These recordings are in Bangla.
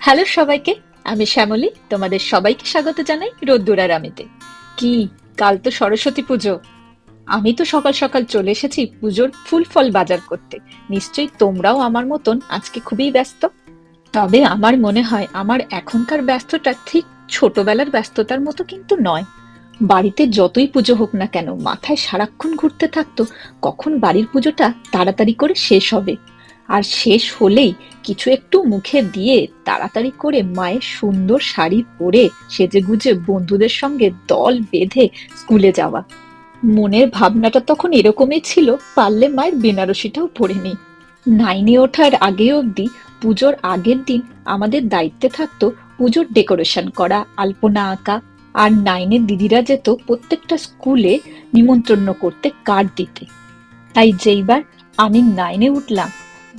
হ্যালো সবাইকে, আমি শ্যামলী। তোমাদের সবাইকে স্বাগত জানাই রোদ্দুর আর আমিতে। কি, কাল তো সরস্বতী পুজো। আমি তো সকাল সকাল চলে এসেছি পুজোর ফুল ফল বাজার করতে। নিশ্চয়ই তোমরাও আমার মতন আজকে খুবই ব্যস্ত। তবে আমার মনে হয় আমার এখনকার ব্যস্ততা ঠিক ছোটবেলার ব্যস্ততার মতো কিন্তু নয়। বাড়িতে যতই পুজো হোক না কেন, মাথায় সারাক্ষণ ঘুরতে থাকতো কখন বাড়ির পুজোটা তাড়াতাড়ি করে শেষ হবে। আর শেষ হলেই কিছু একটু মুখে দিয়ে তাড়াতাড়ি করে মায়ের সুন্দর শাড়ি পরে সেজেগুজে বন্ধুদের সঙ্গে দল বেঁধে স্কুলে যাওয়া। মনের ভাবনাটা তখন এরকমই ছিল, পারলে মায়ের বেনারসিটাও পরে নিই। নাইনে ওঠার আগে অবধি পুজোর আগের দিন আমাদের দায়িত্বে থাকতো পুজোর ডেকোরেশন করা, আলপনা আঁকা। আর নাইনের দিদিরা যেত প্রত্যেকটা স্কুলে নিমন্ত্রণ করতে কার্ড দিতে। তাই যেইবার আমি নাইনে উঠলাম,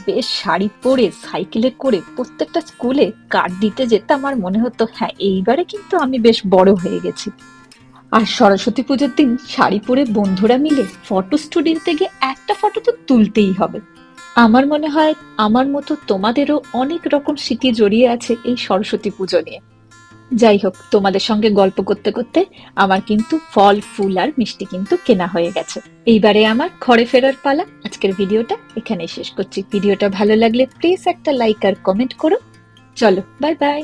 বেশ শাড়ি পরে সাইকেলে করে প্রত্যেকটা স্কুলে কার্ড দিতে যেতাম, আর মনে হতো হ্যাঁ, এইবারে কিন্তু আমি বেশ বড় হয়ে গেছি। আর সরস্বতী পুজোর দিন শাড়ি পরে বন্ধুরা মিলে ফটো স্টুডিওতে গিয়ে একটা ফটো তো তুলতেই হবে। আমার মনে হয় আমার মতো তোমাদেরও অনেক রকম স্মৃতি জড়িয়ে আছে এই সরস্বতী পুজো নিয়ে। যাই হোক, তোমাদের সঙ্গে গল্প করতে করতে আমার কিন্তু ফল ফুল আর মিষ্টি কিন্তু কেনা হয়ে গেছে। এইবারে আমার ঘরে ফেরার পালা। আজকের ভিডিওটা এখানেই শেষ করছি। ভিডিওটা ভালো লাগলে প্লিজ একটা লাইক আর কমেন্ট করো। চলো, বাই বাই।